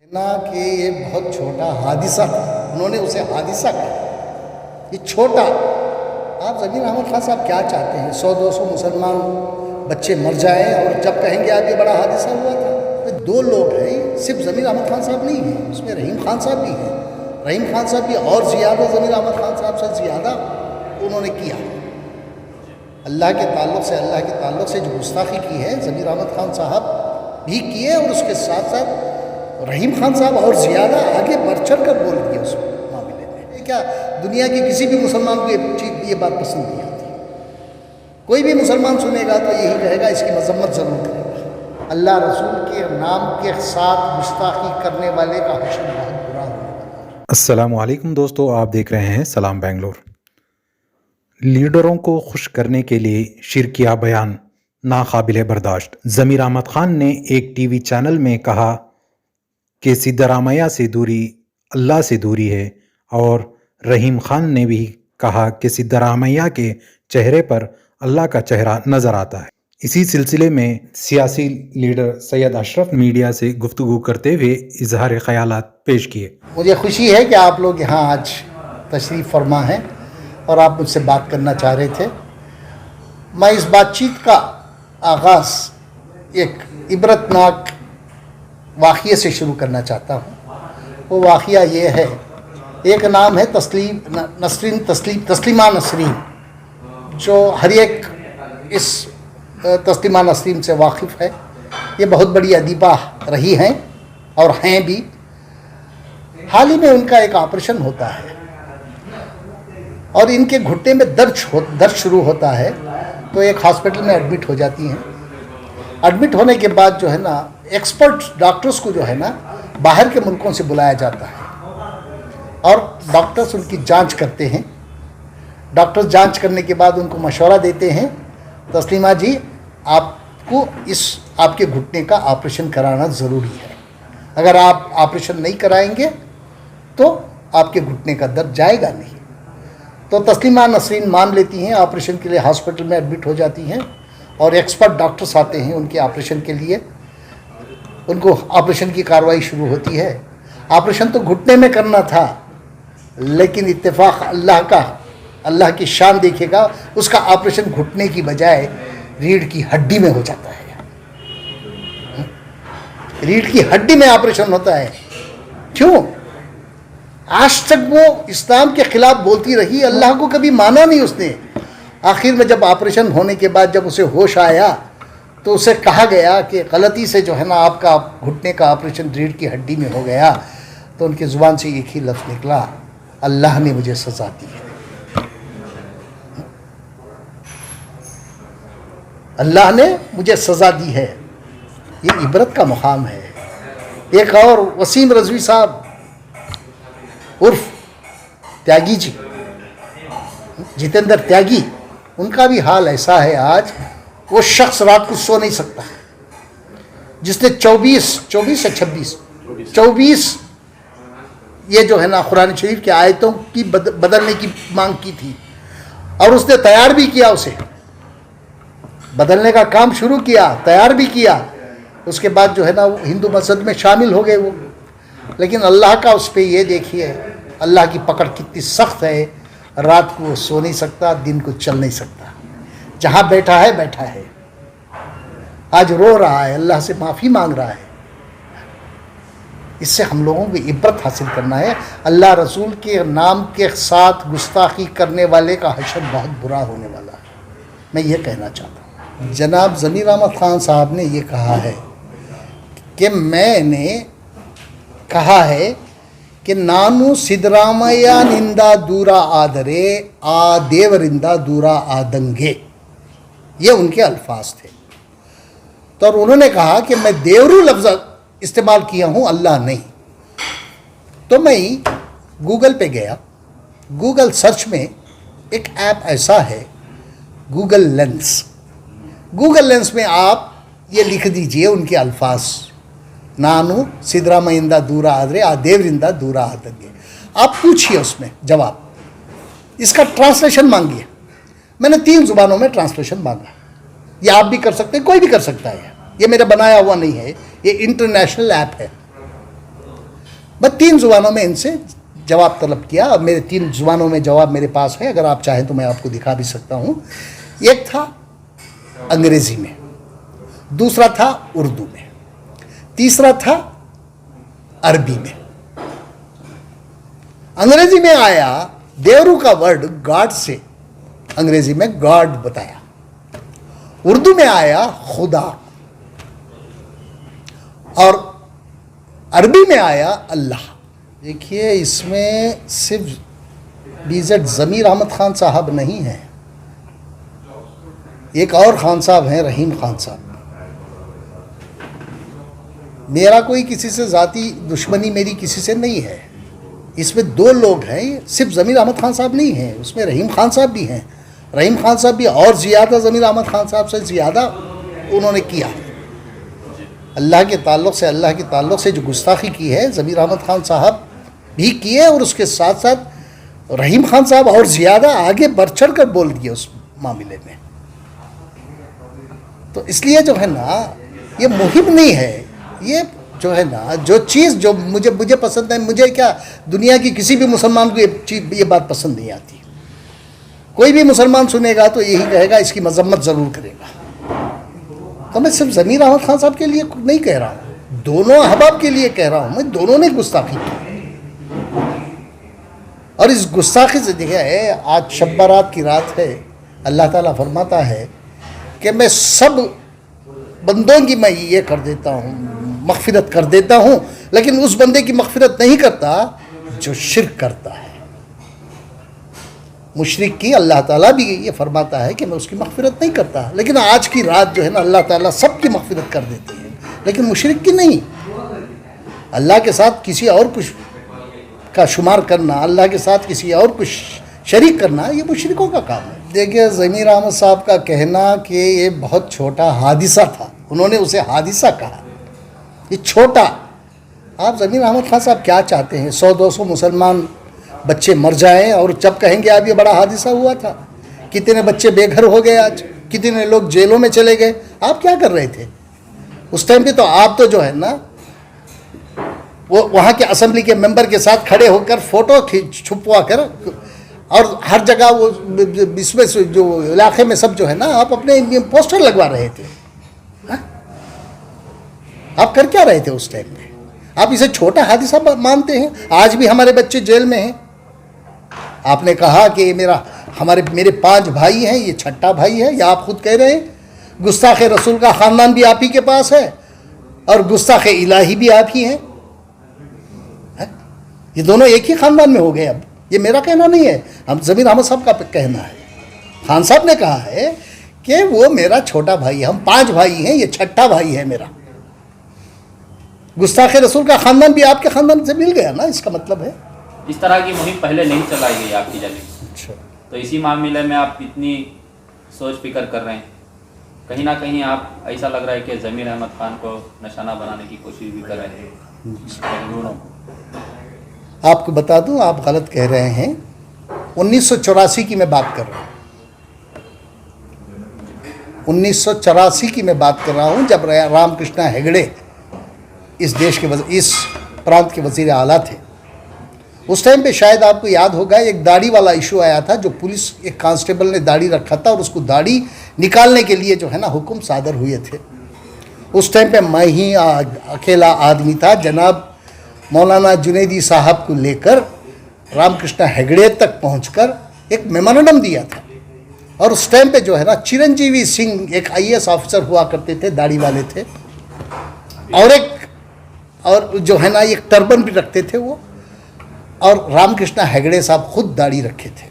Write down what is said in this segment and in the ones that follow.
ना कि ये बहुत छोटा हादिसा था, उन्होंने उसे हादिसा कहा। ये छोटा, आप ज़मीर अहमद खान साहब क्या चाहते हैं? 100-200 मुसलमान बच्चे मर जाएं और जब कहेंगे आज ये बड़ा हादिसा हुआ था। तो 2 लोग हैं, सिर्फ ज़मीर अहमद खान साहब नहीं हैं, उसमें रहीम खान साहब भी हैं। रहीम खान साहब भी और ज़्यादा ज़मीर अहमद खान साहब से ज़्यादा उन्होंने किया। अल्लाह के ताल्लुक़ से जो गुस्ताखी की है ज़मीर अहमद खान साहब भी किए, और उसके साथ साथ रहीम खान साहब और ज़्यादा आगे बढ़ चढ़ कर बोल दिए उस मामले में। क्या दुनिया के किसी भी मुसलमान को ये बात पसंद नहीं आती? कोई भी मुसलमान सुनेगा तो यही कहेगा इसकी मजम्मत ज़रूर करेगा। अल्लाह रसूल के नाम के साथ गुस्ताखी करने वाले का हश्र बहुत बुरा होने वाला है। अस्सलामु अलैकुम दोस्तों, आप देख रहे हैं सलाम बेंगलोर। लीडरों को खुश करने के लिए शिरकिया बयान नाकाबिले बर्दाश्त। ज़मीर अहमद खान ने एक टीवी चैनल में कहा कि सिद्धरामैया से दूरी अल्लाह से दूरी है, और रहीम खान ने भी कहा कि सिद्धरामैया के चेहरे पर अल्लाह का चेहरा नजर आता है। इसी सिलसिले में सियासी लीडर सैयद अशरफ मीडिया से गुफ्तगू करते हुए इजहार ख्यालात पेश किए। मुझे खुशी है कि आप लोग यहाँ आज तशरीफ़ फरमा हैं और आप मुझसे बात करना चाह रहे थे। मैं इस बातचीत का आगाज़ एक इबरतनाक वाक़ये से शुरू करना चाहता हूँ। वो वाक़या ये है, एक नाम है तस्लीमा नसरीन, जो हर एक इस तस्लीमा नसरीन से वाकिफ़ है। ये बहुत बड़ी अदीबा रही हैं और हैं भी। हाल ही में उनका एक ऑपरेशन होता है और इनके घुटने में दर्द शुरू होता है, तो एक हॉस्पिटल में एडमिट हो जाती हैं। एडमिट होने के बाद जो है ना, एक्सपर्ट डॉक्टर्स को जो है ना बाहर के मुल्कों से बुलाया जाता है और डॉक्टर्स उनकी जांच करते हैं। डॉक्टर्स जांच करने के बाद उनको मशवरा देते हैं, तस्लीमा जी आपको इस आपके घुटने का ऑपरेशन कराना ज़रूरी है। अगर आप ऑपरेशन नहीं कराएंगे तो आपके घुटने का दर्द जाएगा नहीं। तो तस्लीमा नसरीन मान लेती हैं, ऑपरेशन के लिए हॉस्पिटल में एडमिट हो जाती हैं और एक्सपर्ट डॉक्टर्स आते हैं उनके ऑपरेशन के लिए। उनको ऑपरेशन की कार्रवाई शुरू होती है। ऑपरेशन तो घुटने में करना था, लेकिन इत्तेफाक अल्लाह की शान देखिएगा, उसका ऑपरेशन घुटने की बजाय रीढ़ की हड्डी में हो जाता है। रीढ़ की हड्डी में ऑपरेशन होता है। क्यों? आज तक वो इस्लाम के खिलाफ बोलती रही, अल्लाह को कभी माना नहीं उसने। आखिर में जब ऑपरेशन होने के बाद जब उसे होश आया तो उसे कहा गया कि गलती से जो है ना आपका घुटने का ऑपरेशन रीढ़ की हड्डी में हो गया। तो उनकी ज़ुबान से एक ही लफ्ज़ निकला, अल्लाह ने मुझे सज़ा दी है। अल्लाह ने मुझे सज़ा दी है। ये इबरत का मुकाम है। एक और वसीम रज़वी साहब उर्फ त्यागी जी, जितेंद्र त्यागी, उनका भी हाल ऐसा है आज। वो शख्स रात को सो नहीं सकता जिसने 24 या 24 ये जो है ना कुरान शरीफ की आयतों की बदलने की मांग की थी, और उसने तैयार भी किया, उसे बदलने का काम शुरू किया, तैयार भी किया। उसके बाद जो है ना वो हिंदू मजहब में शामिल हो गए वो। लेकिन अल्लाह का उस पर ये देखिए, अल्लाह की पकड़ कितनी सख्त है। रात को वो सो नहीं सकता, दिन को चल नहीं सकता, जहाँ बैठा है। आज रो रहा है, अल्लाह से माफ़ी मांग रहा है। इससे हम लोगों को इब्रत हासिल करना है। अल्लाह रसूल के नाम के साथ गुस्ताखी करने वाले का हश्र बहुत बुरा होने वाला है। मैं ये कहना चाहता हूँ। जनाब ज़मीर अहमद खान साहब ने ये कहा है कि मैंने कहा है कि नानु सिद्धरामैया निंदा दूरा आदरे आ देवरिंदा दूरा आदंगे। ये उनके अल्फाज थे। तो उन्होंने कहा कि मैं देवरू लफ्ज़ इस्तेमाल किया हूँ, अल्लाह नहीं। तो मैं गूगल पे गया। गूगल सर्च में एक ऐप ऐसा है गूगल लेंस। गूगल लेंस में आप ये लिख दीजिए उनके अल्फाज, नानु सिद्धरामैया दूरा आदरे आ देवरिंदा दूरा आदंगे। आप पूछिए उसमें जवाब, इसका ट्रांसलेशन मांगिए। मैंने 3 ज़ुबानों में ट्रांसलेशन मांगा। ये आप भी कर सकते हैं, कोई भी कर सकता है। ये मेरा बनाया हुआ नहीं है, ये इंटरनेशनल ऐप है। मैं 3 ज़ुबानों में इनसे जवाब तलब किया। अब मेरे 3 ज़ुबानों में जवाब मेरे पास है, अगर आप चाहें तो मैं आपको दिखा भी सकता हूँ। एक था अंग्रेज़ी में, दूसरा था उर्दू में, तीसरा था अरबी में। अंग्रेजी में आया देवरू का वर्ड गॉड से, अंग्रेजी में गॉड बताया। उर्दू में आया खुदा, और अरबी में आया अल्लाह। देखिए इसमें सिर्फ बीजेड ज़मीर अहमद खान साहब नहीं है, एक और खान साहब हैं, रहीम खान साहब। मेरा कोई किसी से ज़ाती दुश्मनी मेरी किसी से नहीं है। इसमें 2 लोग हैं, सिर्फ ज़मीर अहमद खान साहब नहीं हैं, उसमें रहीम खान साहब भी हैं। रहीम खान साहब भी और ज़्यादा ज़मीर अहमद खान साहब से ज़्यादा उन्होंने किया है। अल्लाह के ताल्लुक़ से जो गुस्ताखी की है ज़मीर अहमद खान साहब भी किए, और उसके साथ साथ रहीम खान साहब और ज़्यादा आगे बढ़ चढ़ कर बोल दिए उस मामले में। तो इसलिए जो है ना, ये मुहिम नहीं है, ये जो है ना, जो चीज़ जो मुझे पसंद है, मुझे क्या दुनिया की किसी भी मुसलमान को ये बात पसंद नहीं आती। कोई भी मुसलमान सुनेगा तो यही कहेगा, इसकी मजम्मत ज़रूर करेगा। तो मैं सिर्फ ज़मीर अहमद खान साहब के लिए नहीं कह रहा हूँ, दोनों अहबाब के लिए कह रहा हूँ मैं। दोनों ने गुस्ताखी की, और इस गुस्ताखी से देखिए, आज शब बारात की रात है, अल्लाह ताला फरमाता है कि मैं सब बंदों की मैं ये कर देता हूँ, मग़फ़िरत कर देता हूँ, लेकिन उस बंदे की मग़फ़िरत नहीं करता जो शिर्क करता है। मुशरिक की अल्लाह ताला भी ये फरमाता है कि मैं उसकी मग़फ़िरत नहीं करता। लेकिन आज की रात जो है ना, अल्लाह ताला सबकी मग़फ़िरत कर देती है, लेकिन मुशरिक की नहीं। अल्लाह के साथ किसी और कुछ का शुमार करना, अल्लाह के साथ किसी और कुछ शरीक करना, ये मुशरिकों का काम है। देखिए ज़मीर अहमद साहब का कहना कि ये बहुत छोटा हादिसा था, उन्होंने उसे हादिसा कहा, ये छोटा। आप ज़मीर अहमद खान साहब क्या चाहते हैं? 100-200 मुसलमान बच्चे मर जाएं और जब कहेंगे अब ये बड़ा हादिसा हुआ था? कितने बच्चे बेघर हो गए आज, कितने लोग जेलों में चले गए। आप क्या कर रहे थे उस टाइम पे? तो आप तो जो है ना, वो वहाँ के असेंबली के मेंबर के साथ खड़े होकर फ़ोटो छुपवा कर, और हर जगह वो इसमें जो इलाके में सब जो है ना, आप अपने पोस्टर लगवा रहे थे। हा? आप कर क्या रहे थे उस टाइम पे? आप इसे छोटा हादिसा मानते हैं? आज भी हमारे बच्चे जेल में हैं। आपने कहा कि मेरे 5 भाई हैं, ये छठा भाई है, या आप खुद कह रहे हैं। गुस्ताख रसूल का ख़ानदान भी आप ही के पास है, और गुस्ताख इलाही भी आप ही हैं। ये दोनों एक ही ख़ानदान में हो गए। अब ये मेरा कहना नहीं है, हम ज़मीर अहमद साहब का कहना है। खान साहब ने कहा है कि वो मेरा छोटा भाई है, हम 5 भाई हैं, ये छठा भाई है मेरा। गुस्ताख रसूल का ख़ानदान भी आपके ख़ानदान से मिल गया ना, इसका मतलब है। इस तरह की मुहिम पहले नहीं चलाई गई आपकी जगह। अच्छा, तो इसी मामले में आप इतनी सोच फिक्र कर रहे हैं, कहीं ना कहीं आप ऐसा लग रहा है कि ज़मीर अहमद खान को निशाना बनाने की कोशिश भी कर रहे हैं। आपको बता दूं, आप गलत कह रहे हैं। 1984 की मैं बात कर रहा हूँ, 1984 की मैं बात कर रहा हूँ, जब रामकृष्ण हेगड़े इस देश के इस प्रांत के वज़ीर आला थे। उस टाइम पे शायद आपको याद होगा, एक दाढ़ी वाला इशू आया था, जो पुलिस एक कांस्टेबल ने दाढ़ी रखा था और उसको दाढ़ी निकालने के लिए जो है ना हुक्म सादर हुए थे। उस टाइम पे मैं ही अकेला आदमी था, जनाब मौलाना जुनैदी साहब को लेकर रामकृष्ण हेगड़े तक पहुंचकर एक मेमोरेंडम दिया था। और उस टाइम पे जो है ना, चिरंजीवी सिंह एक IAS ऑफिसर हुआ करते थे, दाढ़ी वाले थे, और जो है ना एक टर्बन भी रखते थे वो, और रामकृष्ण हेगड़े साहब खुद दाढ़ी रखे थे।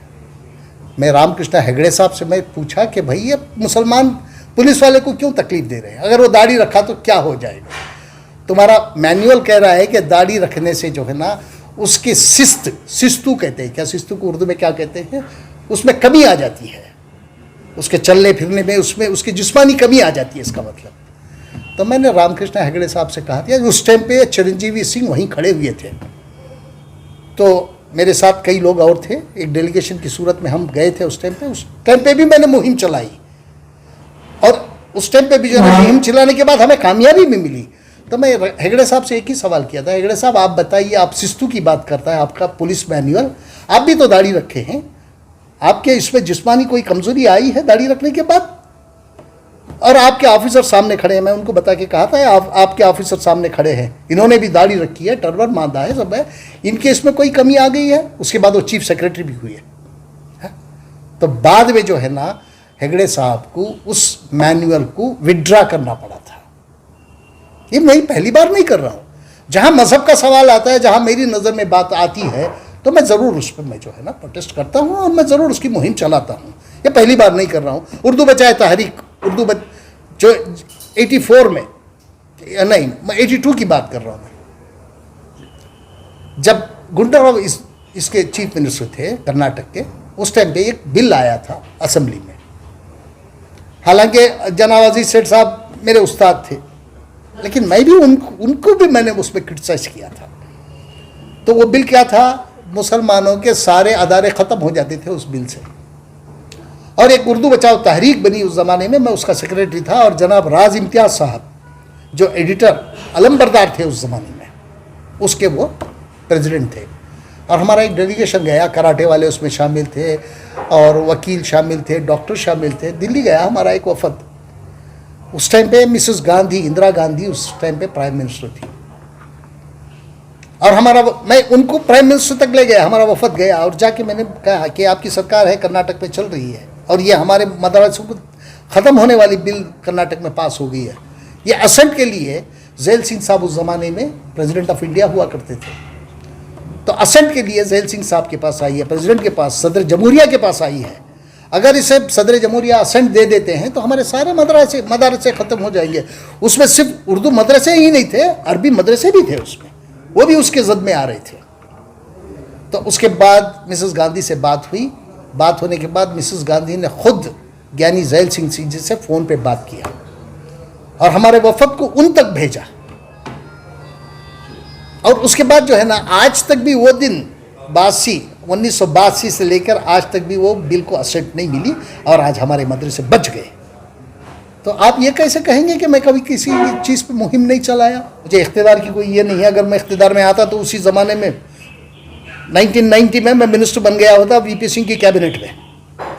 मैं रामकृष्ण हेगड़े साहब से मैं पूछा कि भाई ये मुसलमान पुलिस वाले को क्यों तकलीफ़ दे रहे हैं? अगर वो दाढ़ी रखा तो क्या हो जाएगा? तुम्हारा मैनुअल कह रहा है कि दाढ़ी रखने से जो है ना, उसके सिस्तू कहते हैं, क्या सिस्तू को उर्दू में क्या कहते हैं, उसमें कमी आ जाती है, उसके चलने फिरने में, उसमें उसकी जिस्मानी कमी आ जाती है, इसका मतलब। तो मैंने रामकृष्ण हेगड़े साहब से कहा था, उस टाइम पे चिरंजीवी सिंह वहीं खड़े हुए थे, तो मेरे साथ कई लोग और थे, एक डेलीगेशन की सूरत में हम गए थे उस टाइम पे भी मैंने मुहिम चलाई, और उस टाइम पे भी जो है मुहिम चलाने के बाद हमें कामयाबी भी मिली। तो मैं हेगड़े साहब से एक ही सवाल किया था, हेगड़े साहब आप बताइए, आप शिस्तु की बात करता है आपका पुलिस मैनुअल, आप भी तो दाढ़ी रखे हैं, आपके इसमें जिस्मानी कोई कमजोरी आई है दाढ़ी रखने के बाद? और आपके ऑफिसर सामने खड़े हैं, मैं उनको बता के कहा था आपके ऑफिसर सामने खड़े हैं, इन्होंने भी दाढ़ी रखी है, टर्बन बांधा है, सब है, इनके इसमें कोई कमी आ गई है? उसके बाद वो चीफ सेक्रेटरी भी हुई है। तो बाद में जो है ना हेगड़े साहब को उस मैनुअल को विड्रा करना पड़ा था। ये मैं पहली बार नहीं कर रहा हूँ, जहाँ मजहब का सवाल आता है, जहाँ मेरी नज़र में बात आती है, तो मैं ज़रूर उस पर मैं जो है ना प्रोटेस्ट करता हूँ और मैं ज़रूर उसकी मुहिम चलाता हूँ। ये पहली बार नहीं कर रहा हूँ। उर्दू बचाए तहरीक, जो 84 में, नहीं मैं 82 की बात कर रहा हूँ मैं, जब गुंडाराव इसके चीफ मिनिस्टर थे कर्नाटक के, उस टाइम पे एक बिल आया था असेंबली में। हालांकि जनाब अजीज सेठ साहब मेरे उस्ताद थे, लेकिन मैं भी उनको भी मैंने उसमें क्रिटिसाइज किया था। तो वो बिल क्या था, मुसलमानों के सारे अदारे ख़त्म हो जाते थे उस बिल से, और एक उर्दू बचाओ तहरीक बनी उस ज़माने में, मैं उसका सेक्रेटरी था, और जनाब राज इम्तियाज़ साहब जो एडिटर अलमबरदार थे उस ज़माने में, उसके वो प्रेसिडेंट थे। और हमारा एक डेलीगेशन गया, कराटे वाले उसमें शामिल थे और वकील शामिल थे, डॉक्टर शामिल थे, दिल्ली गया हमारा एक वफद। उस टाइम पे मिसेस गांधी, इंदिरा गांधी उस टाइम पे प्राइम मिनिस्टर थी, और मैं उनको प्राइम मिनिस्टर तक ले गया, हमारा वफद गया, और जाके मैंने कहा कि आपकी सरकार है कर्नाटक में चल रही है, और ये हमारे मदरसों को ख़त्म होने वाली बिल कर्नाटक में पास हो गई है। ये असेंट के लिए ज़ैल सिंह साहब उस ज़माने में प्रेसिडेंट ऑफ इंडिया हुआ करते थे, तो असेंट के लिए ज़ैल सिंह साहब के पास आई है, प्रेसिडेंट के पास, सदर जमहूरिया के पास आई है। अगर इसे सदर जमहूरिया असेंट दे देते हैं तो हमारे सारे मदरसे ख़त्म हो जाएंगे। उसमें सिर्फ उर्दू मदरसे ही नहीं थे, अरबी मदरसे भी थे उसमें, वो भी उसके जद में आ रहे थे। तो उसके बाद मिसेस गांधी से बात हुई, बात होने के बाद मिसेस गांधी ने खुद ज्ञानी ज़ैल सिंह जी से फ़ोन पे बात किया और हमारे वफद को उन तक भेजा, और उसके बाद जो है ना आज तक भी वो दिन 1982 से लेकर आज तक भी वो बिल को असेंट नहीं मिली, और आज हमारे मदरसे बच गए। तो आप ये कैसे कहेंगे कि मैं कभी किसी चीज़ पे मुहिम नहीं चलाया? मुझे इख्तिदार की कोई ये नहीं है, अगर मैं इख्तिदार में आता तो उसी ज़माने में 1990 में मैं मिनिस्टर बन गया होता वीपी सिंह की कैबिनेट में।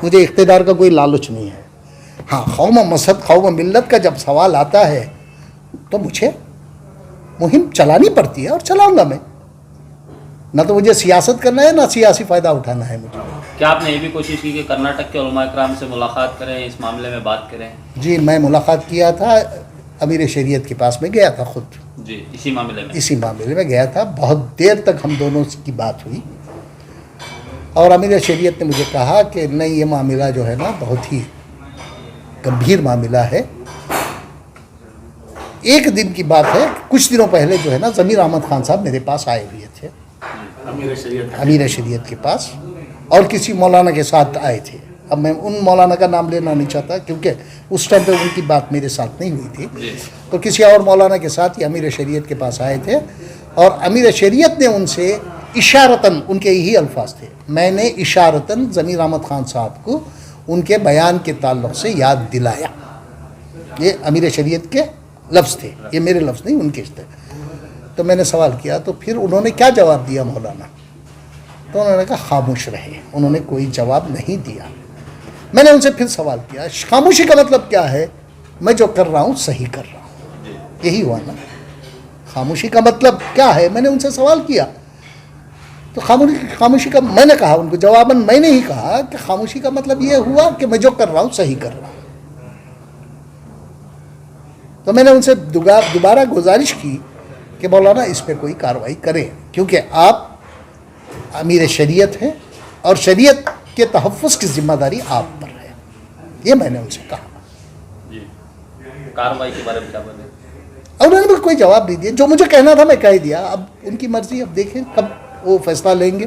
मुझे इख्तिदार का कोई लालच नहीं है। हाँ, कौम मजहब कौम मिल्लत का जब सवाल आता है तो मुझे मुहिम चलानी पड़ती है, और चलाऊंगा मैं। ना तो मुझे सियासत करना है, ना सियासी फ़ायदा उठाना है मुझे। क्या आपने ये भी कोशिश की कि कर्नाटक के उलमा इकराम से मुलाकात करें, इस मामले में बात करें? जी, मैं मुलाकात किया था, अमीर शरीयत के पास में गया था खुद जी, इसी मामले में गया था। बहुत देर तक हम दोनों की बात हुई, और अमीर शरीयत ने मुझे कहा कि नहीं, ये मामला जो है ना बहुत ही गंभीर मामला है। एक दिन की बात है, कुछ दिनों पहले जो है ना ज़मीर अहमद खान साहब मेरे पास आए हुए थे, अमीर शरीयत के पास, और किसी मौलाना के साथ आए थे। अब मैं उन मौलाना का नाम लेना नहीं चाहता क्योंकि उस टाइम पे उनकी बात मेरे साथ नहीं हुई थी, तो किसी और मौलाना के साथ ही अमीर शरीयत के पास आए थे, और अमीर शरीयत ने उनसे इशारतन, उनके यही अल्फाज थे, मैंने इशारतन ज़मीर अहमद खान साहब को उनके बयान के ताल्लुक़ से याद दिलाया। ये अमीर शरीयत के लफ्ज़ थे, ये मेरे लफ्ज़ नहीं, उनके थे। तो मैंने सवाल किया, तो फिर उन्होंने क्या जवाब दिया मौलाना? तो उन्होंने कहा खामोश रहे, उन्होंने कोई जवाब नहीं दिया। मैंने उनसे फिर सवाल किया, खामोशी का मतलब क्या है? मैं जो कर रहा हूँ सही कर रहा हूँ, यही हुआ ना। खामोशी का मतलब क्या है? मैंने उनसे सवाल किया, तो खामोशी का मैंने कहा उनको जवाबन, मैंने ही कहा कि खामोशी का मतलब ये हुआ कि मैं जो कर रहा हूँ सही कर रहा हूँ। तो मैंने उनसे दोबारा गुजारिश की कि मौलाना इस पर कोई कार्रवाई करें, क्योंकि आप अमीर शरीयत हैं और शरीयत के तहफ़्फ़ुज़ की जिम्मेदारी आप पर है। ये मैंने उनसे कहा। जी, कार्रवाई के बारे में क्या बोले? और उन्होंने भी कोई जवाब नहीं दिया। जो मुझे कहना था मैं कह दिया, अब उनकी मर्ज़ी, अब देखें कब वो फैसला लेंगे।